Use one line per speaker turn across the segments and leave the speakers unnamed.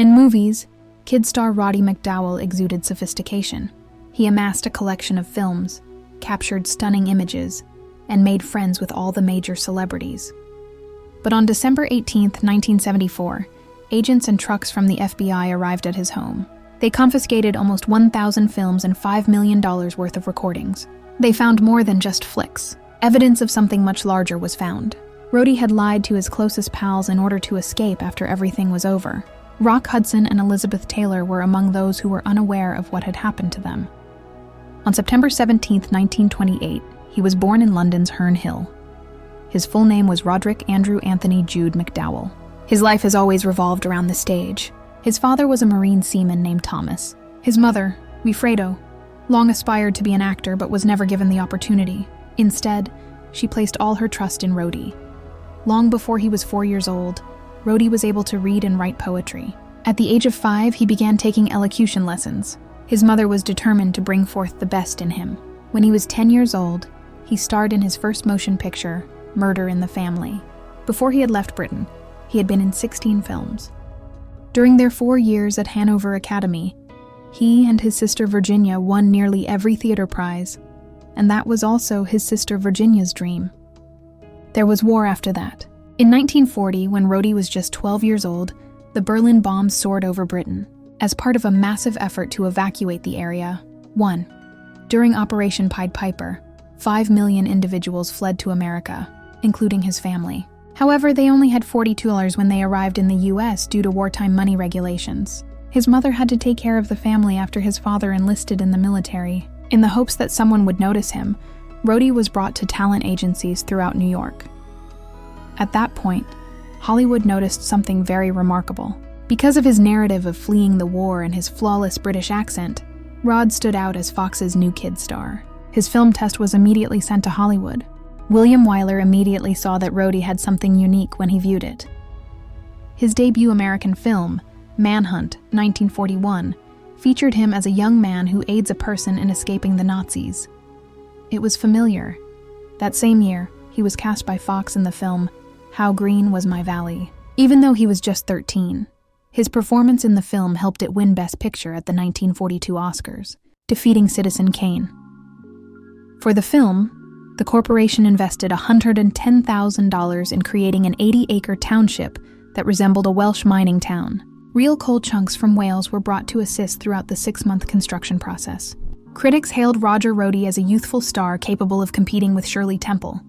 In movies, kid star Roddy McDowall exuded sophistication. He amassed a collection of films, captured stunning images, and made friends with all the major celebrities. But on December 18, 1974, agents and trucks from the FBI arrived at his home. They confiscated almost 1,000 films and $5 million worth of recordings. They found more than just flicks. Evidence of something much larger was found. Roddy had lied to his closest pals in order to escape after everything was over. Rock Hudson and Elizabeth Taylor were among those who were unaware of what had happened to them. On September 17, 1928, he was born in London's Herne Hill. His full name was Roderick Andrew Anthony Jude McDowall. His life has always revolved around the stage. His father was a Marine seaman named Thomas. His mother, Wilfredo, long aspired to be an actor but was never given the opportunity. Instead, she placed all her trust in Roddy. Long before he was 4 years old, Roddy was able to read and write poetry. At the age of 5, he began taking elocution lessons. His mother was determined to bring forth the best in him. When he was 10 years old, he starred in his first motion picture, Murder in the Family. Before he had left Britain, he had been in 16 films. During their 4 years at Hanover Academy, he and his sister Virginia won nearly every theater prize, and that was also his sister Virginia's dream. There was war after that. In 1940, when Roddy was just 12 years old, the Berlin bombs soared over Britain. As part of a massive effort to evacuate the area, during Operation Pied Piper, 5 million individuals fled to America, including his family. However, they only had $42 when they arrived in the U.S. due to wartime money regulations. His mother had to take care of the family after his father enlisted in the military. In the hopes that someone would notice him, Roddy was brought to talent agencies throughout New York. At that point, Hollywood noticed something very remarkable. Because of his narrative of fleeing the war and his flawless British accent, Rod stood out as Fox's new kid star. His film test was immediately sent to Hollywood. William Wyler immediately saw that Roddy had something unique when he viewed it. His debut American film, Manhunt, 1941, featured him as a young man who aids a person in escaping the Nazis. It was familiar. That same year, he was cast by Fox in the film How Green Was My Valley. Even though he was just 13, his performance in the film helped it win Best Picture at the 1942 Oscars, defeating Citizen Kane. For the film, the corporation invested $110,000 in creating an 80-acre township that resembled a Welsh mining town. Real coal chunks from Wales were brought to assist throughout the 6-month construction process. Critics hailed Roger Roddy as a youthful star capable of competing with Shirley Temple.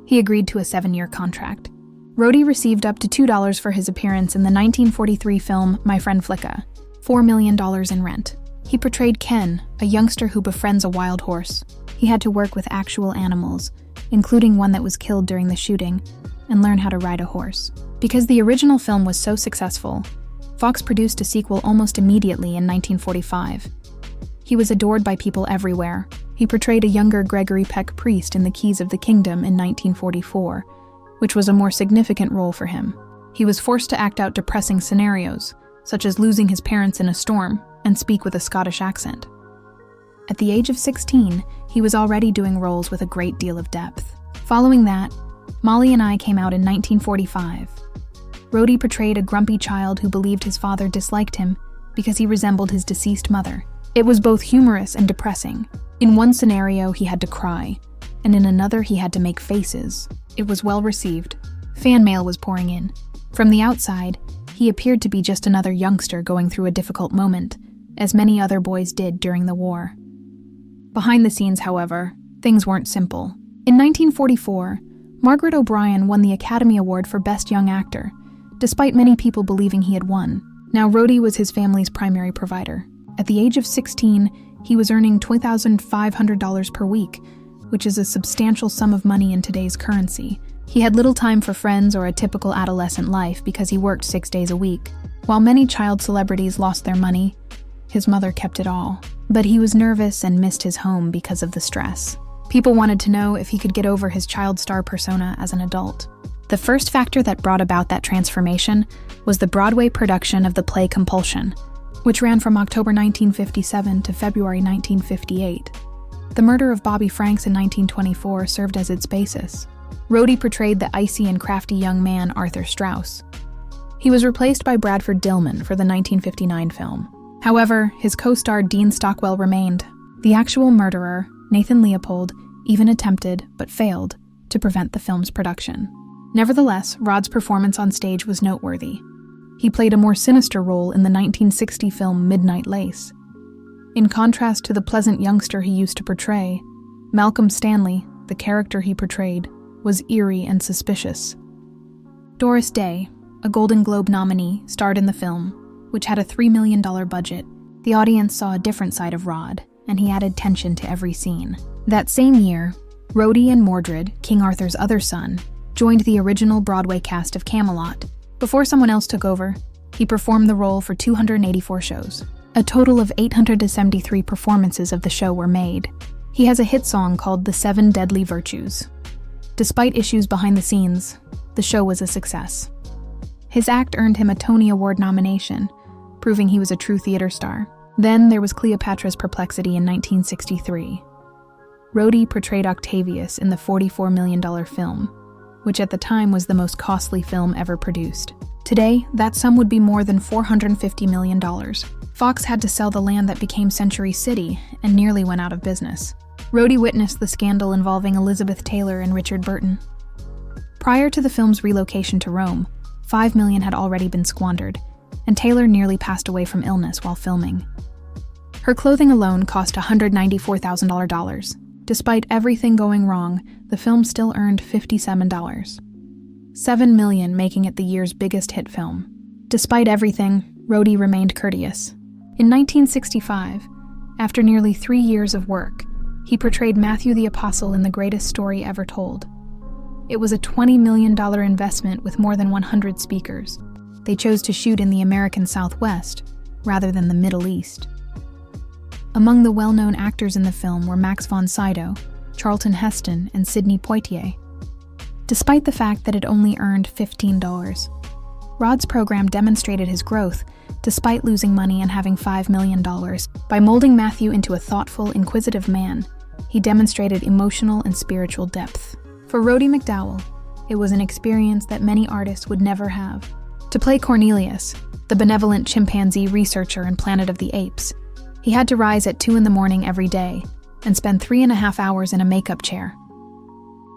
He agreed to a 7-year contract. Roddy received up to $2 for his appearance in the 1943 film My Friend Flicka, $4 million in rent. He portrayed Ken, a youngster who befriends a wild horse. He had to work with actual animals, including one that was killed during the shooting, and learn how to ride a horse. Because the original film was so successful, Fox produced a sequel almost immediately in 1945. He was adored by people everywhere. He portrayed a younger Gregory Peck Priest in The Keys of the Kingdom in 1944, which was a more significant role for him. He was forced to act out depressing scenarios, such as losing his parents in a storm, and speak with a Scottish accent. At the age of 16, he was already doing roles with a great deal of depth. Following that, Molly and I came out in 1945. Roddy portrayed a grumpy child who believed his father disliked him because he resembled his deceased mother. It was both humorous and depressing. In one scenario, he had to cry, and in another, he had to make faces. It was well received. Fan mail was pouring in. From the outside, he appeared to be just another youngster going through a difficult moment, as many other boys did during the war. Behind the scenes, however, things weren't simple. In 1944, Margaret O'Brien won the Academy Award for Best Young Actor, despite many people believing he had won. Now, Roddy was his family's primary provider. At the age of 16, he was earning $2,500 per week, which is a substantial sum of money in today's currency. He had little time for friends or a typical adolescent life because he worked 6 days a week. While many child celebrities lost their money, his mother kept it all. But he was nervous and missed his home because of the stress. People wanted to know if he could get over his child star persona as an adult. The first factor that brought about that transformation was the Broadway production of the play Compulsion, which ran from October 1957 to February 1958. The murder of Bobby Franks in 1924 served as its basis. Roddy portrayed the icy and crafty young man Arthur Strauss. He was replaced by Bradford Dillman for the 1959 film. However, his co-star Dean Stockwell remained. The actual murderer, Nathan Leopold, even attempted, but failed, to prevent the film's production. Nevertheless, Rod's performance on stage was noteworthy. He played a more sinister role in the 1960 film Midnight Lace. In contrast to the pleasant youngster he used to portray, Malcolm Stanley, the character he portrayed, was eerie and suspicious. Doris Day, a Golden Globe nominee, starred in the film, which had a $3 million budget. The audience saw a different side of Rod, and he added tension to every scene. That same year, Rhodey and Mordred, King Arthur's other son, joined the original Broadway cast of Camelot. Before someone else took over, he performed the role for 284 shows. A total of 873 performances of the show were made. He has a hit song called The Seven Deadly Virtues. Despite issues behind the scenes, the show was a success. His act earned him a Tony Award nomination, proving he was a true theater star. Then there was Cleopatra's Perplexity in 1963. Rhodey portrayed Octavius in the $44 million film, which at the time was the most costly film ever produced. Today, that sum would be more than $450 million. Fox had to sell the land that became Century City and nearly went out of business. Rhodey witnessed the scandal involving Elizabeth Taylor and Richard Burton. Prior to the film's relocation to Rome, $5 million had already been squandered, and Taylor nearly passed away from illness while filming. Her clothing alone cost $194,000. Despite everything going wrong, the film still earned $57. $7 million, making it the year's biggest hit film. Despite everything, Rhodey remained courteous. In 1965, after nearly 3 years of work, he portrayed Matthew the Apostle in The Greatest Story Ever Told. It was a $20 million investment with more than 100 speakers. They chose to shoot in the American Southwest rather than the Middle East. Among the well-known actors in the film were Max von Sydow, Charlton Heston, and Sidney Poitier. Despite the fact that it only earned $15, Rod's program demonstrated his growth despite losing money and having $5 million. By molding Matthew into a thoughtful, inquisitive man, he demonstrated emotional and spiritual depth. For Roddy McDowall, it was an experience that many artists would never have. To play Cornelius, the benevolent chimpanzee researcher in Planet of the Apes, he had to rise at 2 a.m. every day and spend 3.5 hours in a makeup chair.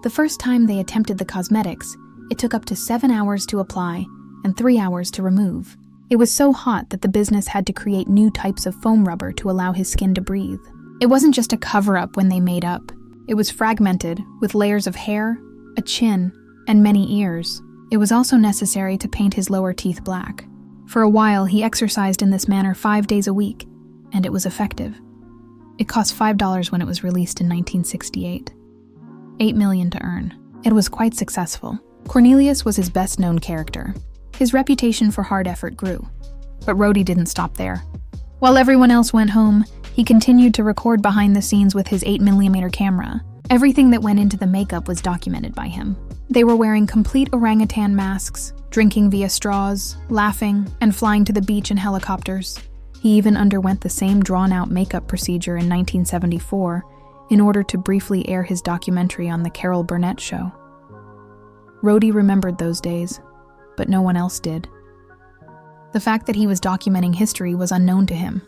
The first time they attempted the cosmetics, it took up to 7 hours to apply and 3 hours to remove. It was so hot that the business had to create new types of foam rubber to allow his skin to breathe. It wasn't just a cover-up when they made up. It was fragmented, with layers of hair, a chin, and many ears. It was also necessary to paint his lower teeth black. For a while, he exercised in this manner 5 days a week, and it was effective. It cost $5 when it was released in 1968. $8 million to earn. It was quite successful. Cornelius was his best-known character. His reputation for hard effort grew. But Rhodey didn't stop there. While everyone else went home, he continued to record behind the scenes with his 8mm camera. Everything that went into the makeup was documented by him. They were wearing complete orangutan masks, drinking via straws, laughing, and flying to the beach in helicopters. He even underwent the same drawn-out makeup procedure in 1974 in order to briefly air his documentary on The Carol Burnett Show. Rhodey remembered those days, but no one else did. The fact that he was documenting history was unknown to him.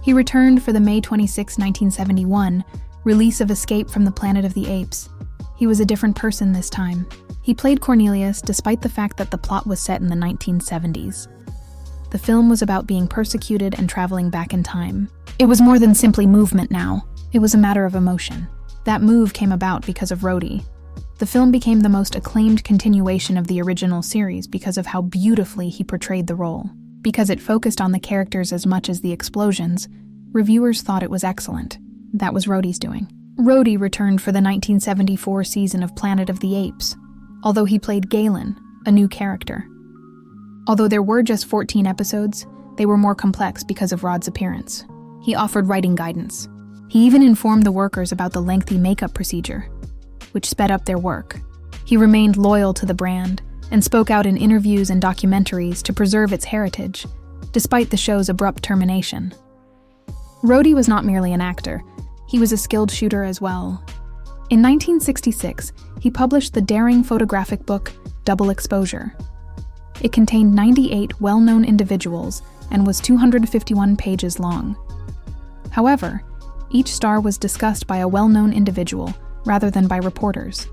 He returned for the May 26, 1971, release of Escape from the Planet of the Apes. He was a different person this time. He played Cornelius despite the fact that the plot was set in the 1970s. The film was about being persecuted and traveling back in time. It was more than simply movement now. It was a matter of emotion. That move came about because of Rhodey. The film became the most acclaimed continuation of the original series because of how beautifully he portrayed the role. Because it focused on the characters as much as the explosions, reviewers thought it was excellent. That was Rhodey's doing. Rhodey returned for the 1974 season of Planet of the Apes, although he played Galen, a new character. Although there were just 14 episodes, they were more complex because of Rod's appearance. He offered writing guidance. He even informed the workers about the lengthy makeup procedure, which sped up their work. He remained loyal to the brand and spoke out in interviews and documentaries to preserve its heritage, despite the show's abrupt termination. Rhodey was not merely an actor, he was a skilled shooter as well. In 1966, he published the daring photographic book, Double Exposure. It contained 98 well-known individuals and was 251 pages long. However, each star was discussed by a well-known individual rather than by reporters.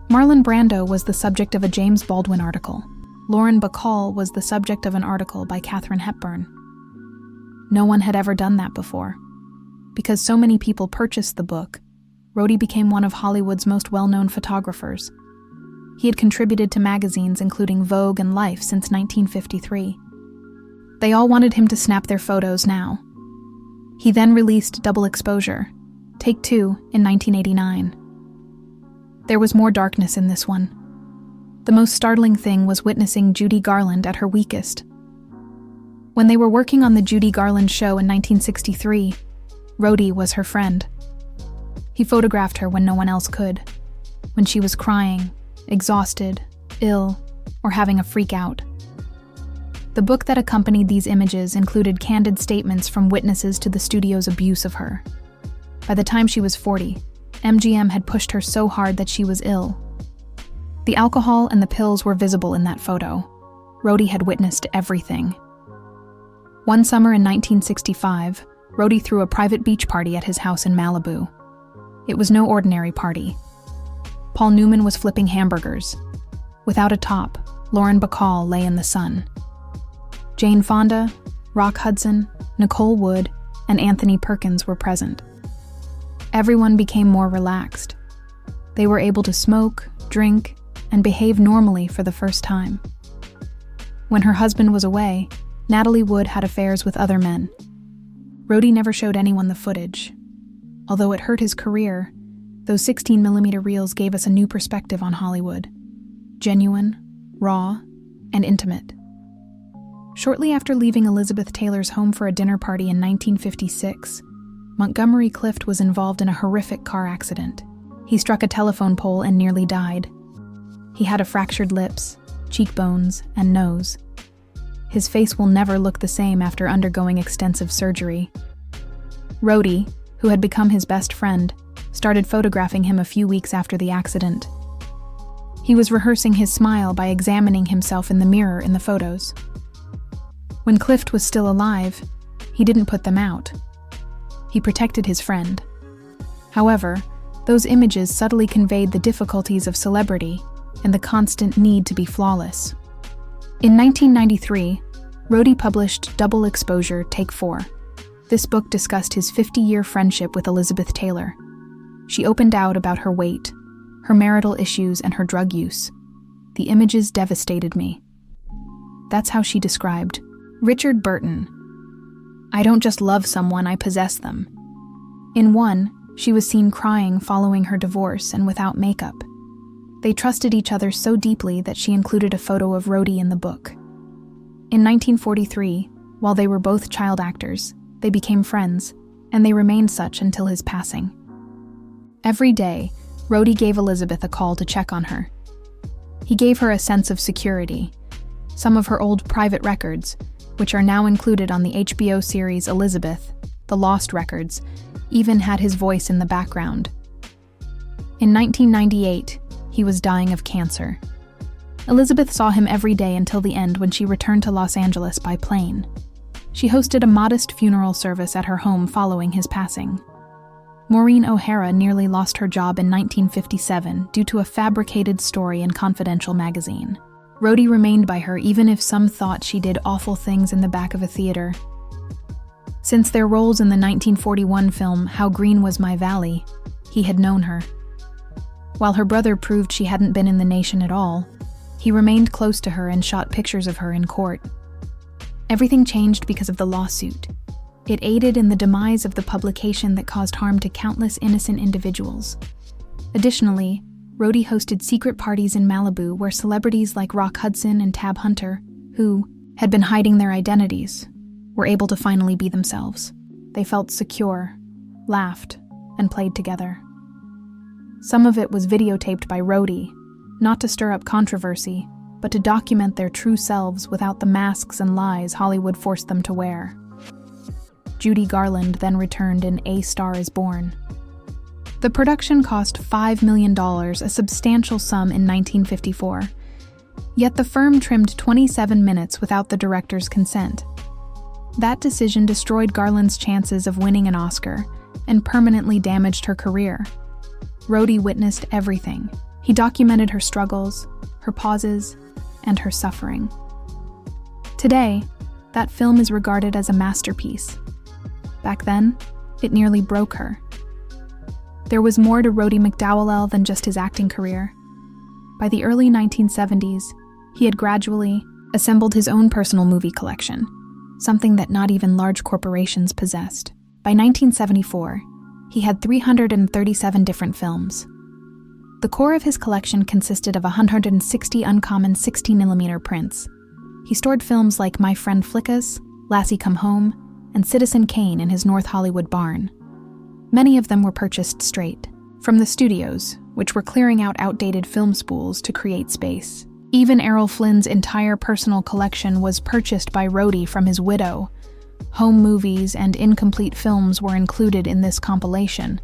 Marlon Brando was the subject of a James Baldwin article. Lauren Bacall was the subject of an article by Katharine Hepburn. No one had ever done that before. Because so many people purchased the book, Roddy became one of Hollywood's most well-known photographers. He had contributed to magazines including Vogue and Life since 1953. They all wanted him to snap their photos now. He then released Double Exposure, Take Two, in 1989. There was more darkness in this one. The most startling thing was witnessing Judy Garland at her weakest. When they were working on the Judy Garland show in 1963, Roddy was her friend. He photographed her when no one else could, when she was crying, exhausted, ill, or having a freak out. The book that accompanied these images included candid statements from witnesses to the studio's abuse of her. By the time she was 40, MGM had pushed her so hard that she was ill. The alcohol and the pills were visible in that photo. Roddy had witnessed everything. One summer in 1965, Roddy threw a private beach party at his house in Malibu. It was no ordinary party. Paul Newman was flipping hamburgers. Without a top, Lauren Bacall lay in the sun. Jane Fonda, Rock Hudson, Nicole Wood, and Anthony Perkins were present. Everyone became more relaxed. They were able to smoke, drink, and behave normally for the first time. When her husband was away, Natalie Wood had affairs with other men. Roddy never showed anyone the footage. Although it hurt his career, those 16mm reels gave us a new perspective on Hollywood. Genuine, raw, and intimate. Shortly after leaving Elizabeth Taylor's home for a dinner party in 1956, Montgomery Clift was involved in a horrific car accident. He struck a telephone pole and nearly died. He had a fractured lips, cheekbones, and nose. His face will never look the same after undergoing extensive surgery. Roddy, who had become his best friend, started photographing him a few weeks after the accident. He was rehearsing his smile by examining himself in the mirror in the photos. When Clift was still alive, he didn't put them out. He protected his friend. However, those images subtly conveyed the difficulties of celebrity and the constant need to be flawless. In 1993, Roddy published Double Exposure, Take 4. This book discussed his 50-year friendship with Elizabeth Taylor. She opened out about her weight, her marital issues, and her drug use. The images devastated me. That's how she described Richard Burton. I don't just love someone, I possess them. In one, she was seen crying following her divorce and without makeup. They trusted each other so deeply that she included a photo of Roddy in the book. In 1943, while they were both child actors, they became friends, and they remained such until his passing. Every day, Roddy gave Elizabeth a call to check on her. He gave her a sense of security. Some of her old private records, which are now included on the HBO series Elizabeth, The Lost Records, even had his voice in the background. In 1998, he was dying of cancer. Elizabeth saw him every day until the end when she returned to Los Angeles by plane. She hosted a modest funeral service at her home following his passing. Maureen O'Hara nearly lost her job in 1957 due to a fabricated story in Confidential magazine. Roddy remained by her even if some thought she did awful things in the back of a theater. Since their roles in the 1941 film How Green Was My Valley, he had known her. While her brother proved she hadn't been in the nation at all, he remained close to her and shot pictures of her in court. Everything changed because of the lawsuit. It aided in the demise of the publication that caused harm to countless innocent individuals. Additionally, Roddy hosted secret parties in Malibu where celebrities like Rock Hudson and Tab Hunter, who had been hiding their identities, were able to finally be themselves. They felt secure, laughed, and played together. Some of it was videotaped by Roddy, not to stir up controversy, but to document their true selves without the masks and lies Hollywood forced them to wear. Judy Garland then returned in A Star Is Born. The production cost $5 million, a substantial sum in 1954. Yet the firm trimmed 27 minutes without the director's consent. That decision destroyed Garland's chances of winning an Oscar and permanently damaged her career. Roddy witnessed everything. He documented her struggles, her pauses, and her suffering. Today, that film is regarded as a masterpiece. Back then, it nearly broke her. There was more to Roddy McDowall than just his acting career. By the early 1970s, he had gradually assembled his own personal movie collection, something that not even large corporations possessed. By 1974, he had 337 different films. The core of his collection consisted of 160 uncommon 60mm prints. He stored films like My Friend Flickus, Lassie Come Home, and Citizen Kane in his North Hollywood barn. Many of them were purchased straight from the studios, which were clearing out outdated film spools to create space. Even Errol Flynn's entire personal collection was purchased by Roddy from his widow. Home movies and incomplete films were included in this compilation.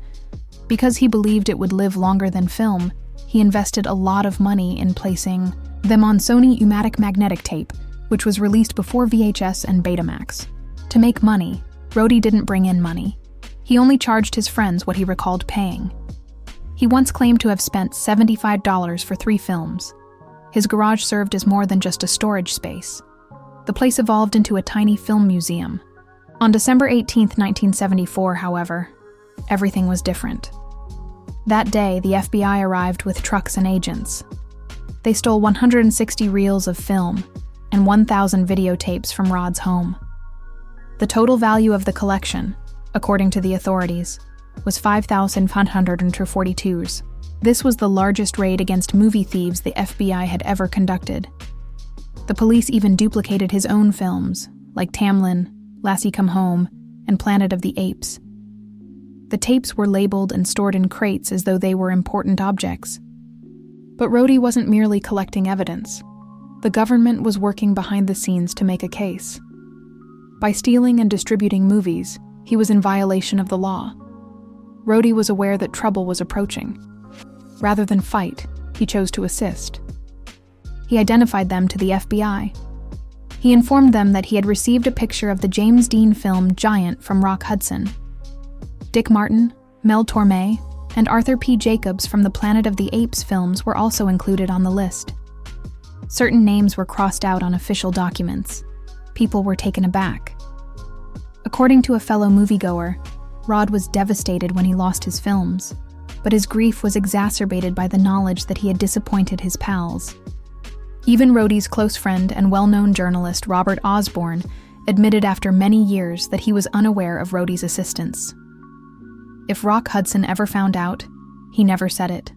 Because he believed it would live longer than film, he invested a lot of money in placing them on Sony U-matic magnetic tape, which was released before VHS and Betamax. To make money, Roddy didn't bring in money. He only charged his friends what he recalled paying. He once claimed to have spent $75 for 3 films. His garage served as more than just a storage space. The place evolved into a tiny film museum. On December 18, 1974, however, everything was different. That day, the FBI arrived with trucks and agents. They stole 160 reels of film and 1,000 videotapes from Rod's home. The total value of the collection, according to the authorities, was $5,542. This was the largest raid against movie thieves the FBI had ever conducted. The police even duplicated his own films, like Tamlin, Lassie Come Home, and Planet of the Apes. The tapes were labeled and stored in crates as though they were important objects. But Roddy wasn't merely collecting evidence. The government was working behind the scenes to make a case. By stealing and distributing movies, he was in violation of the law. Roddy was aware that trouble was approaching. Rather than fight, he chose to assist. He identified them to the FBI. He informed them that he had received a picture of the James Dean film Giant from Rock Hudson. Dick Martin, Mel Torme, and Arthur P. Jacobs from the Planet of the Apes films were also included on the list. Certain names were crossed out on official documents. People were taken aback. According to a fellow moviegoer, Rod was devastated when he lost his films, but his grief was exacerbated by the knowledge that he had disappointed his pals. Even Roddy's close friend and well-known journalist Robert Osborne admitted after many years that he was unaware of Roddy's assistance. If Rock Hudson ever found out, he never said it.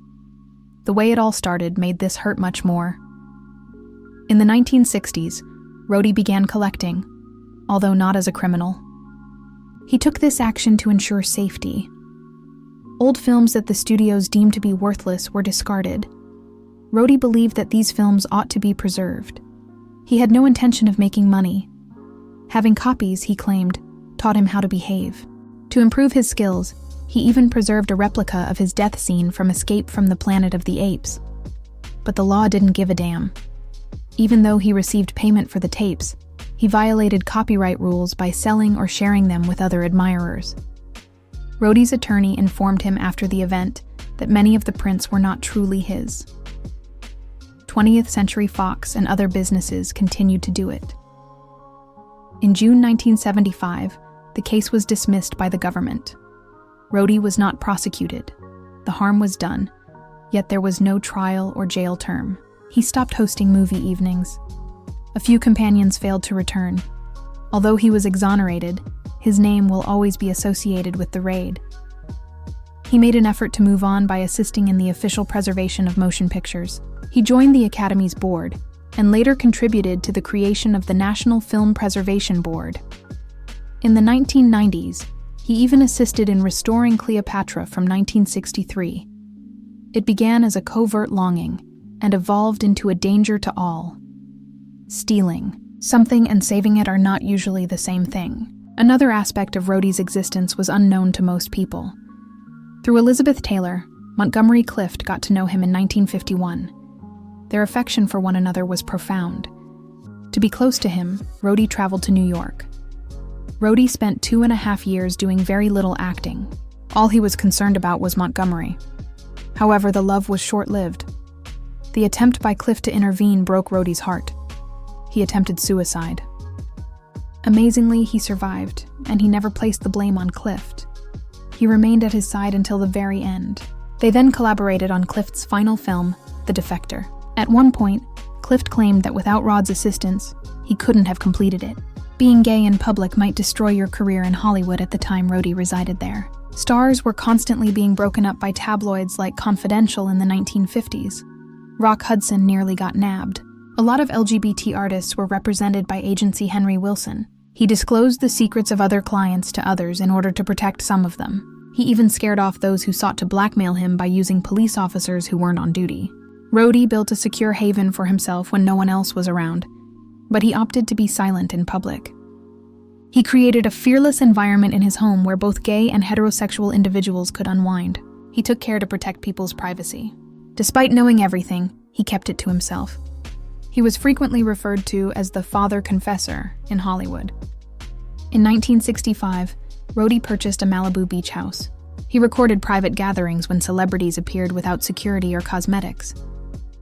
The way it all started made this hurt much more. In the 1960s, Roddy began collecting, although not as a criminal. He took this action to ensure safety. Old films that the studios deemed to be worthless were discarded. Roddy believed that these films ought to be preserved. He had no intention of making money. Having copies, he claimed, taught him how to behave. To improve his skills, he even preserved a replica of his death scene from Escape from the Planet of the Apes. But the law didn't give a damn. Even though he received payment for the tapes, he violated copyright rules by selling or sharing them with other admirers. Roddy's attorney informed him after the event that many of the prints were not truly his. 20th Century Fox and other businesses continued to do it. In June 1975, the case was dismissed by the government. Roddy was not prosecuted. The harm was done, yet there was no trial or jail term. He stopped hosting movie evenings. A few companions failed to return. Although he was exonerated, his name will always be associated with the raid. He made an effort to move on by assisting in the official preservation of motion pictures. He joined the Academy's board and later contributed to the creation of the National Film Preservation Board. In the 1990s, he even assisted in restoring Cleopatra from 1963. It began as a covert longing and evolved into a danger to all. Stealing something and saving it are not usually the same thing. Another aspect of Roddy's existence was unknown to most people. Through Elizabeth Taylor, Montgomery Clift got to know him in 1951. Their affection for one another was profound. To be close to him, Roddy traveled to New York. Roddy spent 2.5 years doing very little acting. All he was concerned about was Montgomery. However, the love was short-lived. The attempt by Cliff to intervene broke Roddy's heart. He attempted suicide. Amazingly, he survived, and he never placed the blame on Cliff. He remained at his side until the very end. They then collaborated on Cliff's final film, The Defector. At one point, Cliff claimed that without Rod's assistance, he couldn't have completed it. Being gay in public might destroy your career in Hollywood at the time Roddy resided there. Stars were constantly being broken up by tabloids like Confidential in the 1950s. Rock Hudson nearly got nabbed. A lot of LGBT artists were represented by agency Henry Wilson. He disclosed the secrets of other clients to others in order to protect some of them. He even scared off those who sought to blackmail him by using police officers who weren't on duty. Roddy built a secure haven for himself when no one else was around, but he opted to be silent in public. He created a fearless environment in his home where both gay and heterosexual individuals could unwind. He took care to protect people's privacy. Despite knowing everything, he kept it to himself. He was frequently referred to as the Father Confessor in Hollywood. In 1965, Roddy purchased a Malibu beach house. He recorded private gatherings when celebrities appeared without security or cosmetics.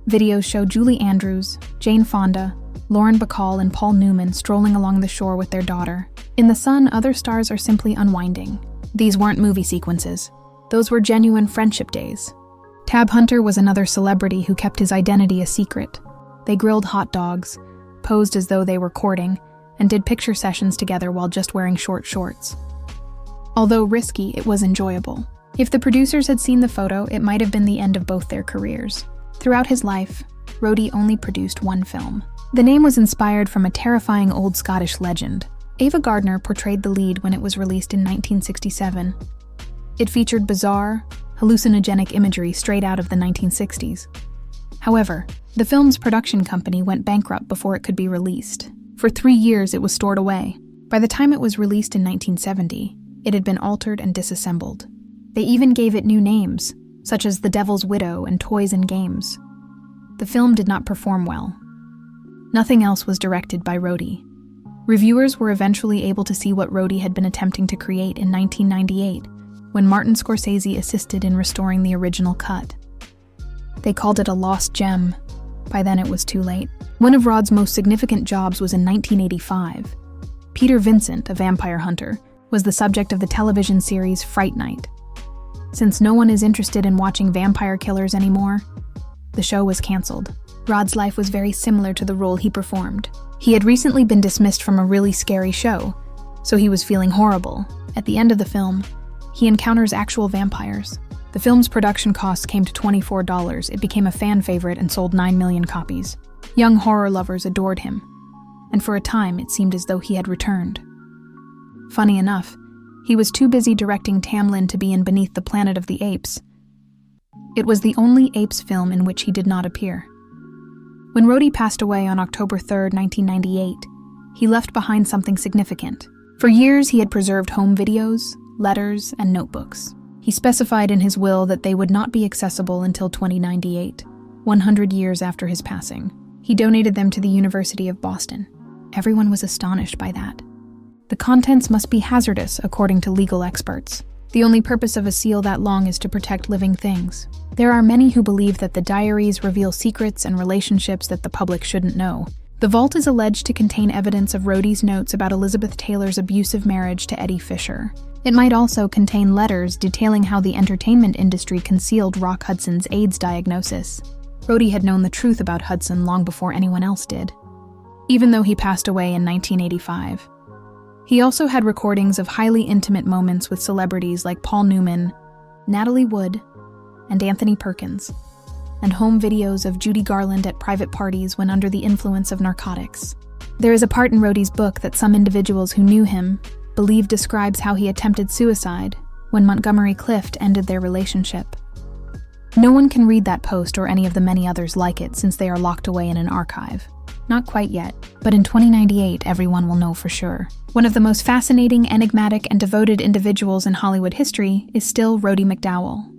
Videos show Julie Andrews, Jane Fonda, Lauren Bacall, and Paul Newman strolling along the shore with their daughter. In the sun, other stars are simply unwinding. These weren't movie sequences. Those were genuine friendship days. Tab Hunter was another celebrity who kept his identity a secret. They grilled hot dogs, posed as though they were courting, and did picture sessions together while just wearing short shorts. Although risky, it was enjoyable. If the producers had seen the photo, it might have been the end of both their careers. Throughout his life, Roddy only produced one film. The name was inspired from a terrifying old Scottish legend. Ava Gardner portrayed the lead when it was released in 1967. It featured bizarre, hallucinogenic imagery straight out of the 1960s. However, the film's production company went bankrupt before it could be released. For 3 years, it was stored away. By the time it was released in 1970, it had been altered and disassembled. They even gave it new names, such as The Devil's Widow and Toys and Games. The film did not perform well. Nothing else was directed by Roddy. Reviewers were eventually able to see what Roddy had been attempting to create in 1998, when Martin Scorsese assisted in restoring the original cut. They called it a lost gem. By then it was too late. One of Rod's most significant jobs was in 1985. Peter Vincent, a vampire hunter, was the subject of the television series Fright Night. Since no one is interested in watching vampire killers anymore, the show was canceled. Rod's life was very similar to the role he performed. He had recently been dismissed from a really scary show, so he was feeling horrible. At the end of the film, he encounters actual vampires. The film's production costs came to $24. It became a fan favorite and sold 9 million copies. Young horror lovers adored him, and for a time it seemed as though he had returned. Funny enough, he was too busy directing Tamlin to be in Beneath the Planet of the Apes. It was the only Apes film in which he did not appear. When Roddy passed away on October 3, 1998, he left behind something significant. For years, he had preserved home videos, letters, and notebooks. He specified in his will that they would not be accessible until 2098, 100 years after his passing. He donated them to the University of Boston. Everyone was astonished by that. The contents must be hazardous, according to legal experts. The only purpose of a seal that long is to protect living things. There are many who believe that the diaries reveal secrets and relationships that the public shouldn't know. The vault is alleged to contain evidence of Roddy's notes about Elizabeth Taylor's abusive marriage to Eddie Fisher. It might also contain letters detailing how the entertainment industry concealed Rock Hudson's AIDS diagnosis. Roddy had known the truth about Hudson long before anyone else did, even though he passed away in 1985. He also had recordings of highly intimate moments with celebrities like Paul Newman, Natalie Wood, and Anthony Perkins, and home videos of Judy Garland at private parties when under the influence of narcotics. There is a part in Roddy's book that some individuals who knew him believe describes how he attempted suicide when Montgomery Clift ended their relationship. No one can read that post or any of the many others like it since they are locked away in an archive. Not quite yet, but in 2098 everyone will know for sure. One of the most fascinating, enigmatic, and devoted individuals in Hollywood history is still Roddy McDowall.